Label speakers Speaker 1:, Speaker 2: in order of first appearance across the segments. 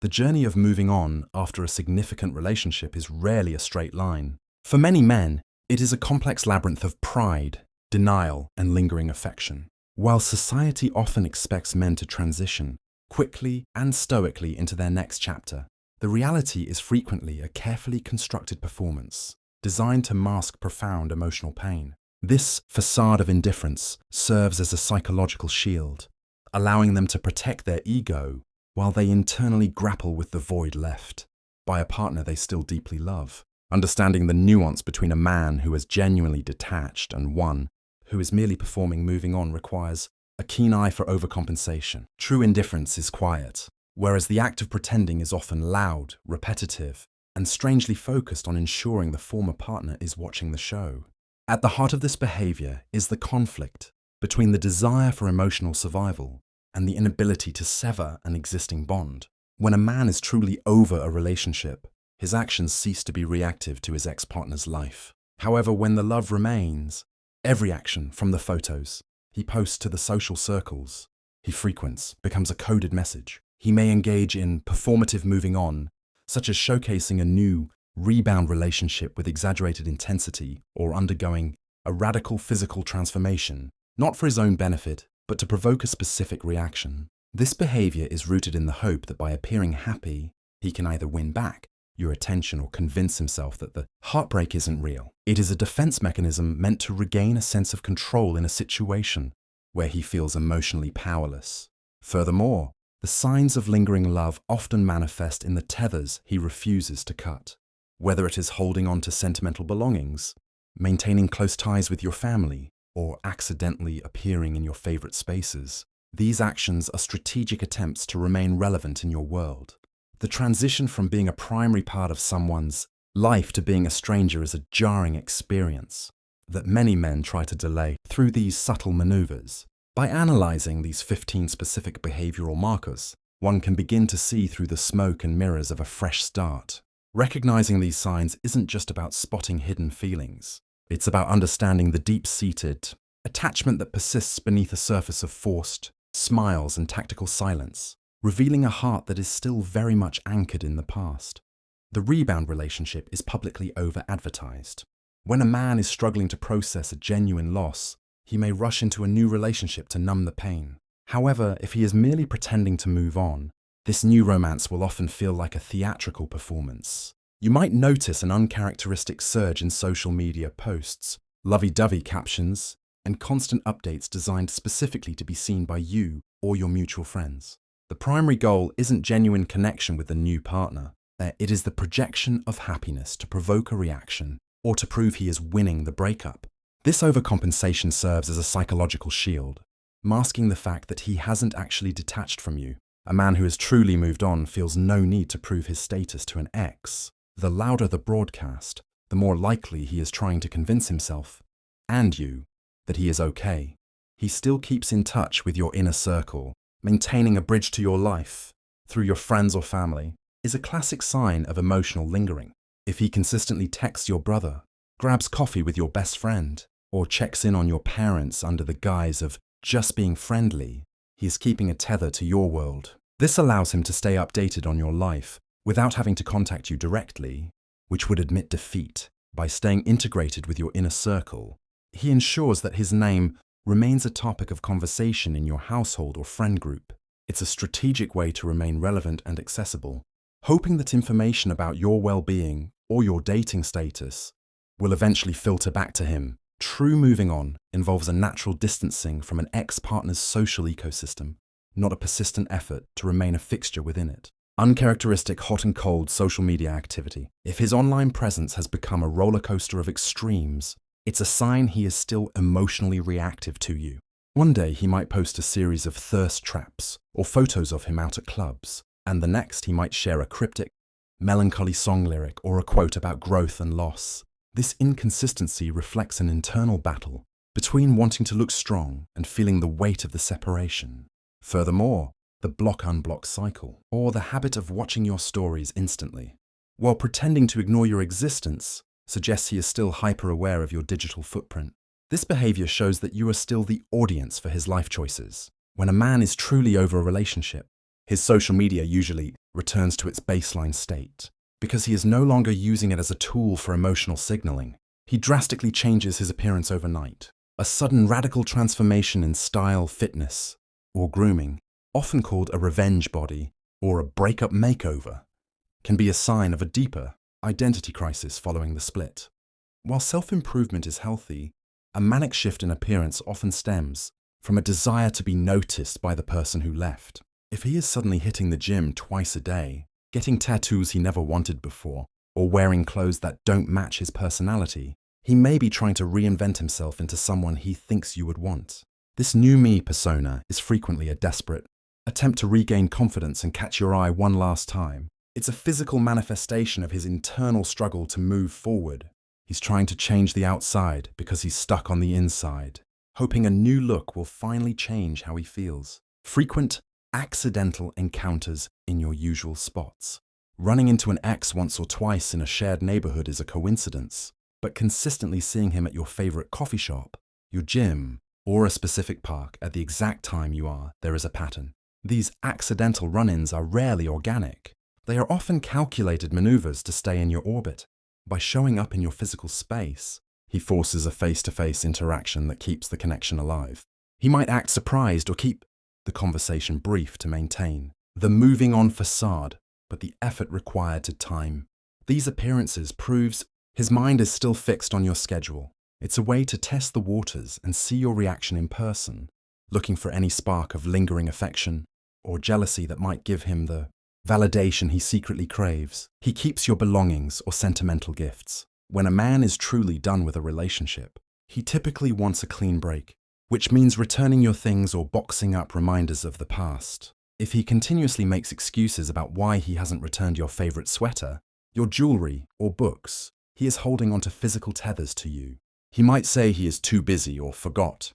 Speaker 1: The journey of moving on after a significant relationship is rarely a straight line. For many men, it is a complex labyrinth of pride, denial, and lingering affection. While society often expects men to transition quickly and stoically into their next chapter, the reality is frequently a carefully constructed performance designed to mask profound emotional pain. This facade of indifference serves as a psychological shield, allowing them to protect their ego while they internally grapple with the void left by a partner they still deeply love. Understanding the nuance between a man who is genuinely detached and one who is merely performing moving on requires a keen eye for overcompensation. True indifference is quiet, whereas the act of pretending is often loud, repetitive, and strangely focused on ensuring the former partner is watching the show. At the heart of this behavior is the conflict between the desire for emotional survival and the inability to sever an existing bond. When a man is truly over a relationship, his actions cease to be reactive to his ex-partner's life. However, when the love remains, every action, from the photos he posts to the social circles he frequents, becomes a coded message. He may engage in performative moving on, such as showcasing a new, rebound relationship with exaggerated intensity or undergoing a radical physical transformation, not for his own benefit, but to provoke a specific reaction. This behavior is rooted in the hope that by appearing happy, he can either win back your attention or convince himself that the heartbreak isn't real. It is a defense mechanism meant to regain a sense of control in a situation where he feels emotionally powerless. Furthermore, the signs of lingering love often manifest in the tethers he refuses to cut. Whether it is holding on to sentimental belongings, maintaining close ties with your family, or accidentally appearing in your favorite spaces, these actions are strategic attempts to remain relevant in your world. The transition from being a primary part of someone's life to being a stranger is a jarring experience that many men try to delay through these subtle maneuvers. By analyzing these 15 specific behavioral markers, one can begin to see through the smoke and mirrors of a fresh start. Recognizing these signs isn't just about spotting hidden feelings. It's about understanding the deep-seated attachment that persists beneath a surface of forced smiles and tactical silence, revealing a heart that is still very much anchored in the past. The rebound relationship is publicly over-advertised. When a man is struggling to process a genuine loss, he may rush into a new relationship to numb the pain. However, if he is merely pretending to move on, this new romance will often feel like a theatrical performance. You might notice an uncharacteristic surge in social media posts, lovey-dovey captions, and constant updates designed specifically to be seen by you or your mutual friends. The primary goal isn't genuine connection with the new partner. It is the projection of happiness to provoke a reaction or to prove he is winning the breakup. This overcompensation serves as a psychological shield, masking the fact that he hasn't actually detached from you. A man who has truly moved on feels no need to prove his status to an ex. The louder the broadcast, the more likely he is trying to convince himself, and you, that he is okay. He still keeps in touch with your inner circle. Maintaining a bridge to your life, through your friends or family, is a classic sign of emotional lingering. If he consistently texts your brother, grabs coffee with your best friend, or checks in on your parents under the guise of just being friendly, he is keeping a tether to your world. This allows him to stay updated on your life without having to contact you directly, which would admit defeat. By staying integrated with your inner circle, he ensures that his name remains a topic of conversation in your household or friend group. It's a strategic way to remain relevant and accessible, hoping that information about your well-being or your dating status will eventually filter back to him. True moving on involves a natural distancing from an ex-partner's social ecosystem, not a persistent effort to remain a fixture within it. Uncharacteristic hot and cold social media activity. If his online presence has become a roller coaster of extremes, it's a sign he is still emotionally reactive to you. One day he might post a series of thirst traps or photos of him out at clubs, and the next he might share a cryptic, melancholy song lyric or a quote about growth and loss. This inconsistency reflects an internal battle between wanting to look strong and feeling the weight of the separation. Furthermore, the block-unblock cycle, or the habit of watching your stories instantly, while pretending to ignore your existence, suggests he is still hyper-aware of your digital footprint. This behavior shows that you are still the audience for his life choices. When a man is truly over a relationship, His social media usually returns to its baseline state. Because he is no longer using it as a tool for emotional signaling, he drastically changes his appearance overnight. A sudden radical transformation in style, fitness, or grooming, often called a revenge body or a breakup makeover, can be a sign of a deeper identity crisis following the split. While self-improvement is healthy, a manic shift in appearance often stems from a desire to be noticed by the person who left. If he is suddenly hitting the gym twice a day, getting tattoos he never wanted before, or wearing clothes that don't match his personality, he may be trying to reinvent himself into someone he thinks you would want. This new me persona is frequently a desperate attempt to regain confidence and catch your eye one last time. It's a physical manifestation of his internal struggle to move forward. He's trying to change the outside because he's stuck on the inside, hoping a new look will finally change how he feels. Frequent, accidental encounters in your usual spots. Running into an ex once or twice in a shared neighborhood is a coincidence, but consistently seeing him at your favorite coffee shop, your gym, or a specific park at the exact time you are, there is a pattern. These accidental run-ins are rarely organic. They are often calculated maneuvers to stay in your orbit. By showing up in your physical space, he forces a face-to-face interaction that keeps the connection alive. He might act surprised or keep the conversation brief to maintain the moving on facade, but the effort required to time these appearances proves his mind is still fixed on your schedule. It's a way to test the waters and see your reaction in person, looking for any spark of lingering affection or jealousy that might give him the validation he secretly craves. He keeps your belongings or sentimental gifts. When a man is truly done with a relationship, he typically wants a clean break, which means returning your things or boxing up reminders of the past. If he continuously makes excuses about why he hasn't returned your favorite sweater, your jewelry, or books, he is holding onto physical tethers to you. He might say he is too busy or forgot,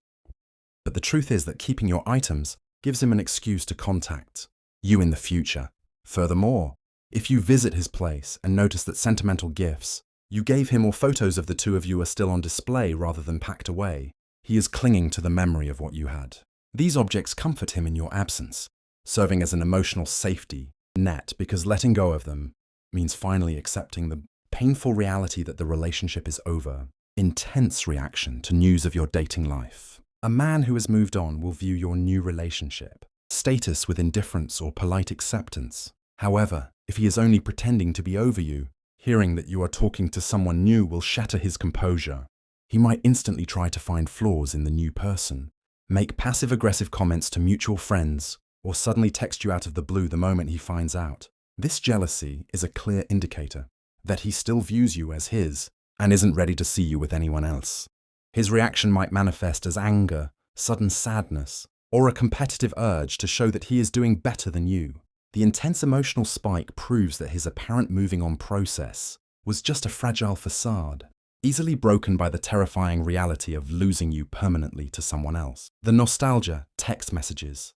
Speaker 1: but the truth is that keeping your items gives him an excuse to contact you in the future. Furthermore, if you visit his place and notice that sentimental gifts you gave him or photos of the two of you are still on display rather than packed away, he is clinging to the memory of what you had. These objects comfort him in your absence, serving as an emotional safety net because letting go of them means finally accepting the painful reality that the relationship is over. Intense reaction to news of your dating life. A man who has moved on will view your new relationship status with indifference or polite acceptance. However, if he is only pretending to be over you, hearing that you are talking to someone new will shatter his composure. He might instantly try to find flaws in the new person, make passive-aggressive comments to mutual friends, or suddenly text you out of the blue the moment he finds out. This jealousy is a clear indicator that he still views you as his and isn't ready to see you with anyone else. His reaction might manifest as anger, sudden sadness, or a competitive urge to show that he is doing better than you. The intense emotional spike proves that his apparent moving on process was just a fragile facade, easily broken by the terrifying reality of losing you permanently to someone else. The nostalgia, text messages.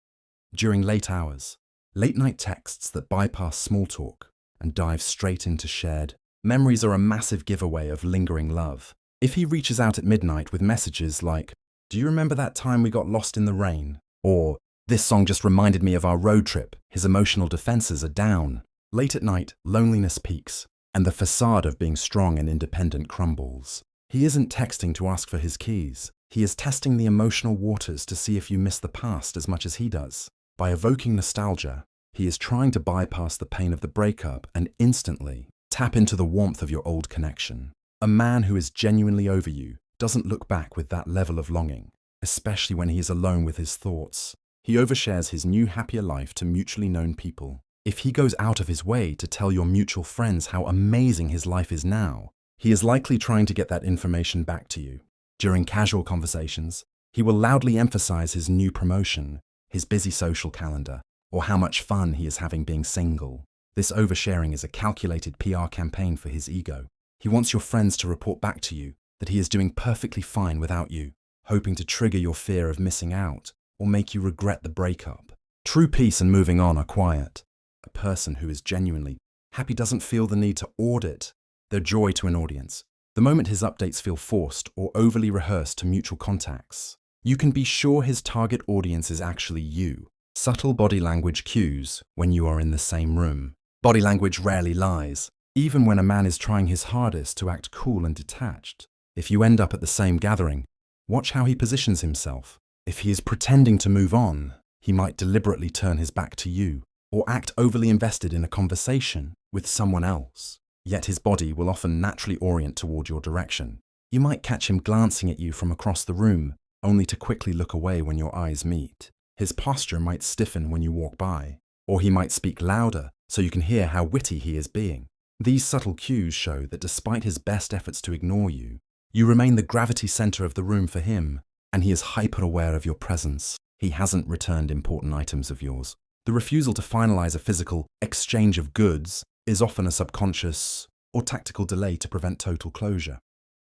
Speaker 1: During late hours, late-night texts that bypass small talk and dive straight into shared memories are a massive giveaway of lingering love. If he reaches out at midnight with messages like, "Do you remember that time we got lost in the rain?" Or, "This song just reminded me of our road trip," his emotional defenses are down. Late at night, loneliness peaks, and the facade of being strong and independent crumbles. He isn't texting to ask for his keys. He is testing the emotional waters to see if you miss the past as much as he does. By evoking nostalgia, he is trying to bypass the pain of the breakup and instantly tap into the warmth of your old connection. A man who is genuinely over you doesn't look back with that level of longing, especially when he is alone with his thoughts. He overshares his new happier life to mutually known people. If he goes out of his way to tell your mutual friends how amazing his life is now, he is likely trying to get that information back to you. During casual conversations, he will loudly emphasize his new promotion, his busy social calendar, or how much fun he is having being single. This oversharing is a calculated PR campaign for his ego. He wants your friends to report back to you that he is doing perfectly fine without you, hoping to trigger your fear of missing out or make you regret the breakup. True peace and moving on are quiet. A person who is genuinely happy doesn't feel the need to audit their joy to an audience. The moment his updates feel forced or overly rehearsed to mutual contacts, you can be sure his target audience is actually you. Subtle body language cues when you are in the same room. Body language rarely lies, even when a man is trying his hardest to act cool and detached. If you end up at the same gathering, watch how he positions himself. If he is pretending to move on, he might deliberately turn his back to you or act overly invested in a conversation with someone else. Yet his body will often naturally orient toward your direction. You might catch him glancing at you from across the room, only to quickly look away when your eyes meet. His posture might stiffen when you walk by, or he might speak louder so you can hear how witty he is being. These subtle cues show that despite his best efforts to ignore you, you remain the gravity center of the room for him, and he is hyper-aware of your presence. He hasn't returned important items of yours. The refusal to finalize a physical exchange of goods is often a subconscious or tactical delay to prevent total closure.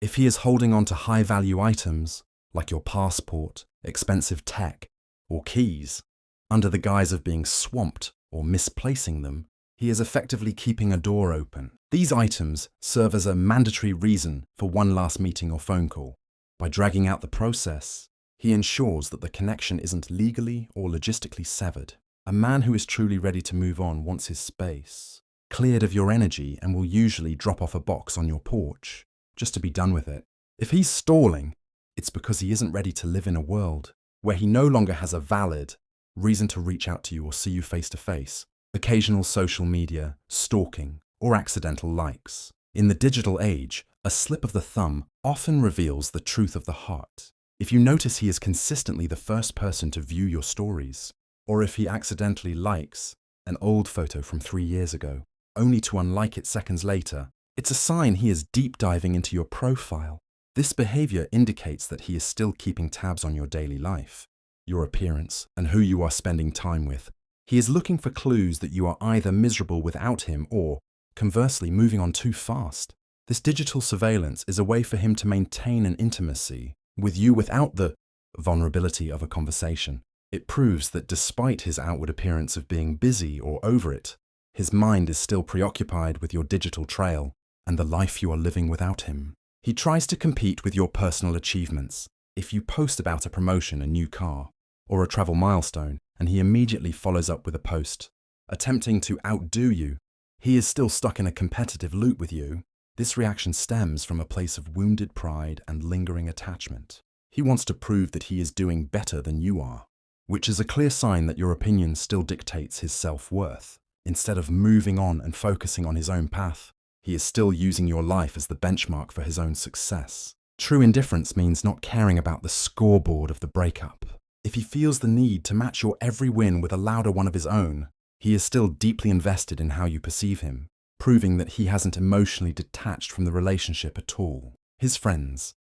Speaker 1: If he is holding on to high-value items, like your passport, expensive tech, or keys, under the guise of being swamped or misplacing them, he is effectively keeping a door open. These items serve as a mandatory reason for one last meeting or phone call. By dragging out the process, he ensures that the connection isn't legally or logistically severed. A man who is truly ready to move on wants his space cleared of your energy and will usually drop off a box on your porch just to be done with it. If he's stalling, it's because he isn't ready to live in a world where he no longer has a valid reason to reach out to you or see you face to face. Occasional social media, stalking, or accidental likes. In the digital age, a slip of the thumb often reveals the truth of the heart. If you notice he is consistently the first person to view your stories, or if he accidentally likes an old photo from 3 years ago, only to unlike it seconds later, it's a sign he is deep diving into your profile. This behavior indicates that he is still keeping tabs on your daily life, your appearance, and who you are spending time with. He is looking for clues that you are either miserable without him or, conversely, moving on too fast. This digital surveillance is a way for him to maintain an intimacy with you without the vulnerability of a conversation. It proves that despite his outward appearance of being busy or over it, his mind is still preoccupied with your digital trail and the life you are living without him. He tries to compete with your personal achievements. If you post about a promotion, a new car, or a travel milestone, and he immediately follows up with a post, attempting to outdo you, he is still stuck in a competitive loop with you. This reaction stems from a place of wounded pride and lingering attachment. He wants to prove that he is doing better than you are, which is a clear sign that your opinion still dictates his self-worth. Instead of moving on and focusing on his own path, he is still using your life as the benchmark for his own success. True indifference means not caring about the scoreboard of the breakup. If he feels the need to match your every win with a louder one of his own, he is still deeply invested in how you perceive him, proving that he hasn't emotionally detached from the relationship at all. His friends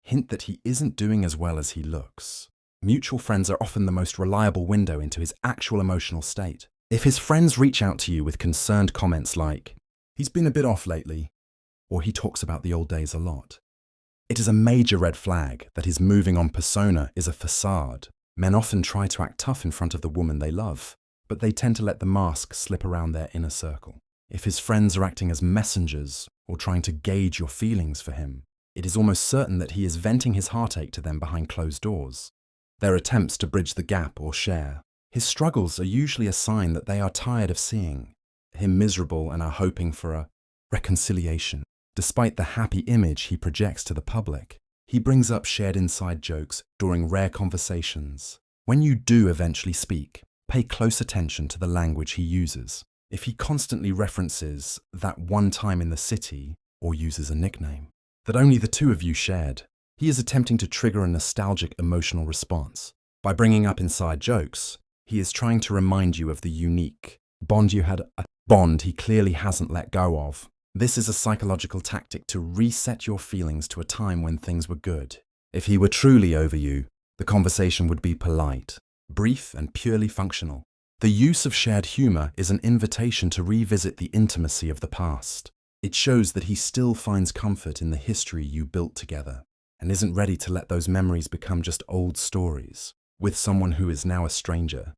Speaker 1: hint that he isn't doing as well as he looks. Mutual friends are often the most reliable window into his actual emotional state. If his friends reach out to you with concerned comments like, "He's been a bit off lately," or "He talks about the old days a lot," it is a major red flag that his moving on persona is a facade. Men often try to act tough in front of the woman they love, but they tend to let the mask slip around their inner circle. If his friends are acting as messengers or trying to gauge your feelings for him, it is almost certain that he is venting his heartache to them behind closed doors. Their attempts to bridge the gap or share his struggles are usually a sign that they are tired of seeing him miserable and are hoping for a reconciliation. Despite the happy image he projects to the public, he brings up shared inside jokes during rare conversations. When you do eventually speak, pay close attention to the language he uses. If he constantly references that one time in the city or uses a nickname that only the two of you shared, he is attempting to trigger a nostalgic emotional response. By bringing up inside jokes, he is trying to remind you of the unique bond you had, a bond he clearly hasn't let go of. This is a psychological tactic to reset your feelings to a time when things were good. If he were truly over you, the conversation would be polite, brief, and purely functional. The use of shared humor is an invitation to revisit the intimacy of the past. It shows that he still finds comfort in the history you built together and isn't ready to let those memories become just old stories with someone who is now a stranger.